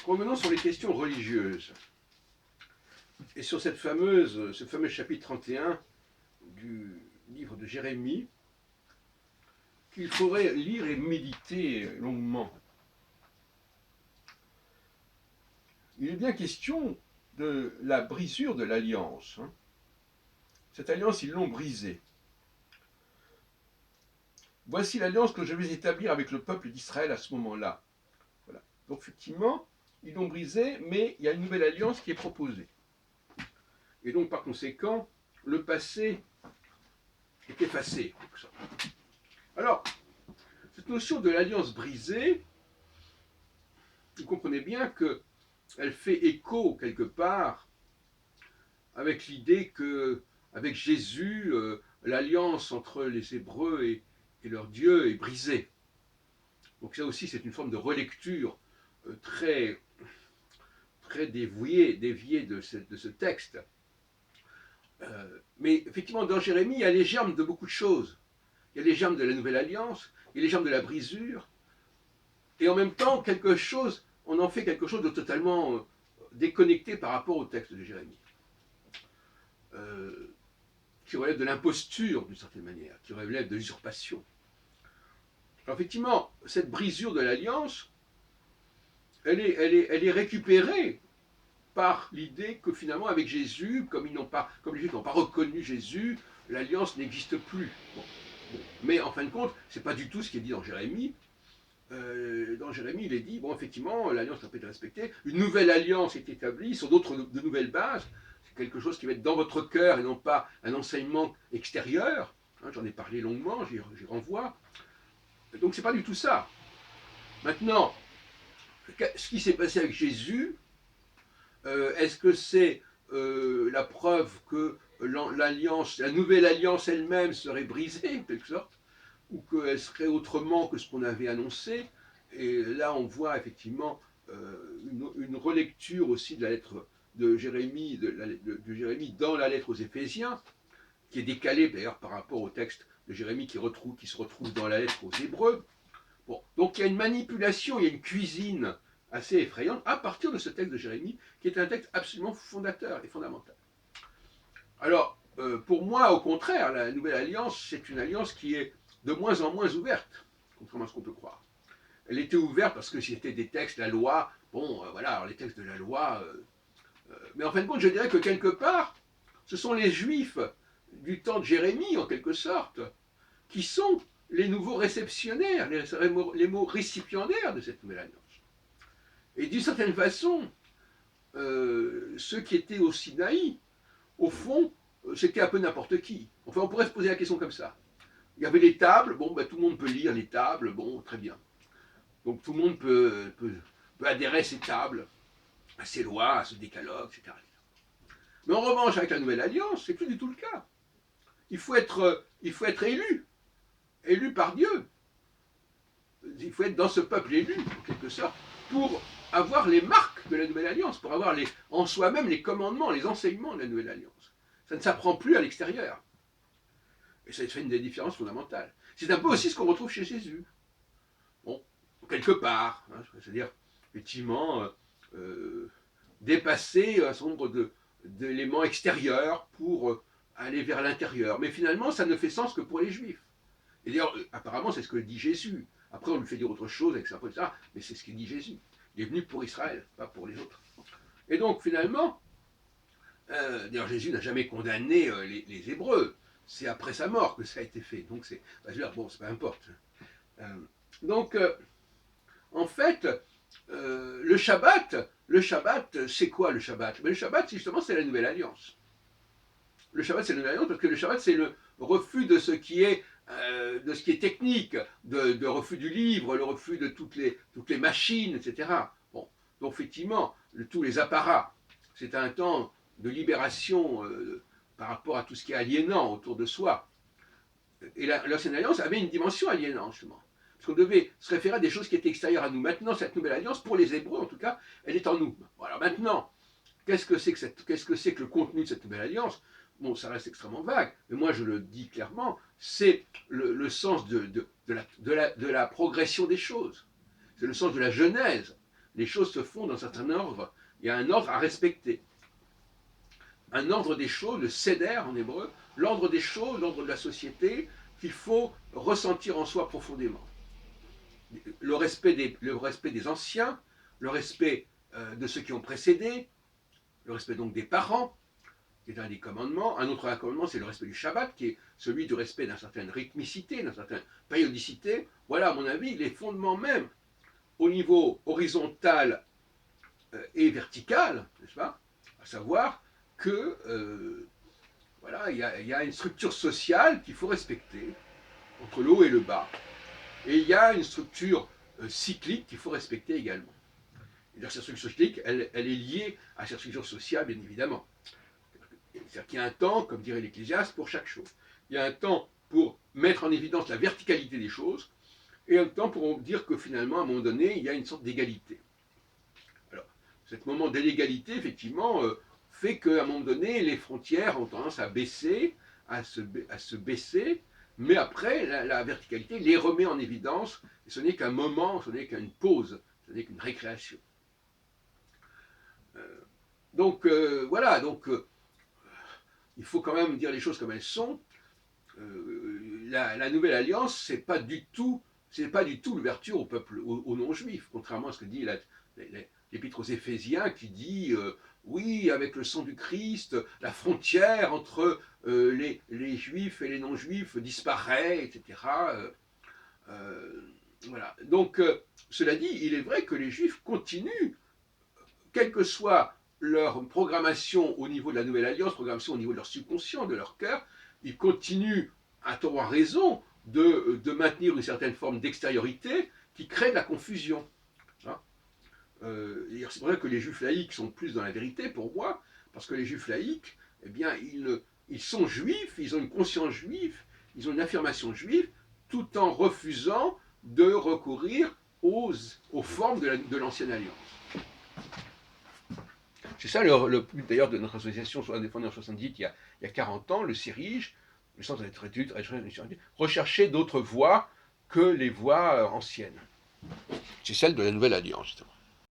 Revenons sur les questions religieuses. Et sur ce fameux chapitre 31 du livre de Jérémie, qu'il faudrait lire et méditer longuement. Il est bien question de la brisure de l'alliance. Cette alliance, ils l'ont brisée. Voici l'alliance que je vais établir avec le peuple d'Israël à ce moment-là. Voilà. Donc effectivement, ils l'ont brisée, mais il y a une nouvelle alliance qui est proposée. Et donc par conséquent, le passé est effacé. Alors, cette notion de l'alliance brisée, vous comprenez bien qu'elle fait écho quelque part avec l'idée que, avec Jésus, l'alliance entre les Hébreux et leur Dieu est brisée. Donc ça aussi, c'est une forme de relecture très, très déviée de ce texte. Mais effectivement, dans Jérémie, il y a les germes de beaucoup de choses. Il y a les germes de la nouvelle alliance, il y a les germes de la brisure, et en même temps, on en fait quelque chose de totalement déconnecté par rapport au texte de Jérémie. Qui relève de l'imposture d'une certaine manière, qui relève de l'usurpation. Alors effectivement, cette brisure de l'alliance, elle est récupérée par l'idée que finalement avec Jésus, comme les Juifs n'ont pas reconnu Jésus, l'alliance n'existe plus. Bon. Mais en fin de compte, c'est pas du tout ce qui est dit dans Jérémie. Dans Jérémie, il est dit, bon effectivement, l'alliance n'a pas été respectée, une nouvelle alliance est établie sur de nouvelles bases, c'est quelque chose qui va être dans votre cœur et non pas un enseignement extérieur. J'en ai parlé longuement, j'y renvoie. Donc c'est pas du tout ça. Maintenant, ce qui s'est passé avec Jésus, est-ce que c'est la preuve que la nouvelle alliance elle-même serait brisée, en quelque sorte, ou qu'elle serait autrement que ce qu'on avait annoncé? Et là, on voit effectivement une relecture aussi de la lettre de Jérémie, de Jérémie dans la lettre aux Éphésiens, qui est décalée d'ailleurs par rapport au texte de Jérémie qui se retrouve dans la lettre aux Hébreux. Bon, donc il y a une manipulation, il y a une cuisine assez effrayante à partir de ce texte de Jérémie, qui est un texte absolument fondateur et fondamental. Alors, pour moi, au contraire, la Nouvelle Alliance, c'est une alliance qui est de moins en moins ouverte, contrairement à ce qu'on peut croire. Elle était ouverte parce que c'était des textes, la loi, voilà, alors les textes de la loi, mais en fin de compte, je dirais que quelque part, ce sont les Juifs du temps de Jérémie, en quelque sorte, qui sont les nouveaux réceptionnaires, les mots récipiendaires de cette Nouvelle Alliance. Et d'une certaine façon, ceux qui étaient au Sinaï, au fond, c'était un peu n'importe qui. Enfin, on pourrait se poser la question comme ça. Il y avait les tables, tout le monde peut lire les tables, très bien. Donc tout le monde peut adhérer à ces tables, à ces lois, à ce décalogue, etc. Mais en revanche, avec la Nouvelle Alliance, c'est plus du tout le cas. Il faut être élu par Dieu. Il faut être dans ce peuple élu, en quelque sorte, pour avoir les marques de la Nouvelle Alliance, pour avoir en soi-même les commandements, les enseignements de la Nouvelle Alliance. Ça ne s'apprend plus à l'extérieur. Et ça fait une des différences fondamentales. C'est un peu aussi ce qu'on retrouve chez Jésus. Bon, quelque part, c'est-à-dire, effectivement, dépasser un certain nombre d'éléments extérieurs pour aller vers l'intérieur. Mais finalement, ça ne fait sens que pour les Juifs. Et d'ailleurs, apparemment, c'est ce que dit Jésus. Après, on lui fait dire autre chose avec ça, mais c'est ce qu'il dit Jésus. Il est venu pour Israël, pas pour les autres. Et donc, finalement, d'ailleurs, Jésus n'a jamais condamné les Hébreux. C'est après sa mort que ça a été fait. Donc, c'est pas importe. Donc, en fait, le Shabbat, c'est quoi le Shabbat? Le Shabbat, justement, c'est la Nouvelle Alliance. Le Shabbat, c'est la Nouvelle Alliance parce que le Shabbat, c'est le refus de ce qui est technique, de refus du livre, le refus de toutes les machines, etc. Bon, donc effectivement, tous les apparats, c'est un temps de libération par rapport à tout ce qui est aliénant autour de soi. Et l'ancienne alliance avait une dimension aliénante, justement. Parce qu'on devait se référer à des choses qui étaient extérieures à nous. Maintenant, cette nouvelle alliance, pour les Hébreux en tout cas, elle est en nous. Bon, alors maintenant, qu'est-ce que c'est que le contenu de cette nouvelle alliance? Bon, ça reste extrêmement vague, mais moi je le dis clairement, c'est le sens de la progression des choses. C'est le sens de la genèse. les choses se font dans un certain ordre. Il y a un ordre à respecter. Un ordre des choses, le seder en hébreu, l'ordre des choses, l'ordre de la société, qu'il faut ressentir en soi profondément. Le respect des anciens, le respect de ceux qui ont précédé, le respect donc des parents, qui est un des commandements. Un autre commandement, c'est le respect du Shabbat, qui est celui du respect d'une certaine rythmicité, d'une certaine périodicité. Voilà, à mon avis, les fondements même au niveau horizontal et vertical, n'est-ce pas? À savoir que voilà, il y a une structure sociale qu'il faut respecter entre le haut et le bas, et il y a une structure cyclique qu'il faut respecter également. Et cette structure cyclique, elle est liée à cette structure sociale, bien évidemment. C'est-à-dire qu'il y a un temps, comme dirait l'Ecclésiaste, pour chaque chose. Il y a un temps pour mettre en évidence la verticalité des choses, et un temps pour dire que finalement, à un moment donné, il y a une sorte d'égalité. Alors, ce moment d'égalité, effectivement, fait qu'à un moment donné, les frontières ont tendance à baisser, à se baisser, mais après, la verticalité les remet en évidence, et ce n'est qu'un moment, ce n'est qu'une pause, ce n'est qu'une récréation. Donc, voilà, donc, il faut quand même dire les choses comme elles sont. La nouvelle alliance, c'est pas du tout l'ouverture au peuple, aux non-juifs, contrairement à ce que dit l'épître aux Éphésiens, qui dit oui, avec le sang du Christ, la frontière entre les juifs et les non-juifs disparaît, etc. Voilà. Donc, cela dit, il est vrai que les juifs continuent, quelle que soit leur programmation au niveau de la nouvelle alliance, programmation au niveau de leur subconscient, de leur cœur, ils continuent, à tort ou à raison, de maintenir une certaine forme d'extériorité qui crée de la confusion. Hein. C'est pour ça que les juifs laïcs sont plus dans la vérité pour moi, parce que les juifs laïcs, eh bien, ils sont juifs, ils ont une conscience juive, ils ont une affirmation juive, tout en refusant de recourir aux formes de l'ancienne alliance. C'est ça le but d'ailleurs de notre association indépendante en 78, il y a 40 ans, le CIRIGE, le Centre d'études, rechercher d'autres voies que les voies anciennes. C'est celle de la Nouvelle Alliance, justement.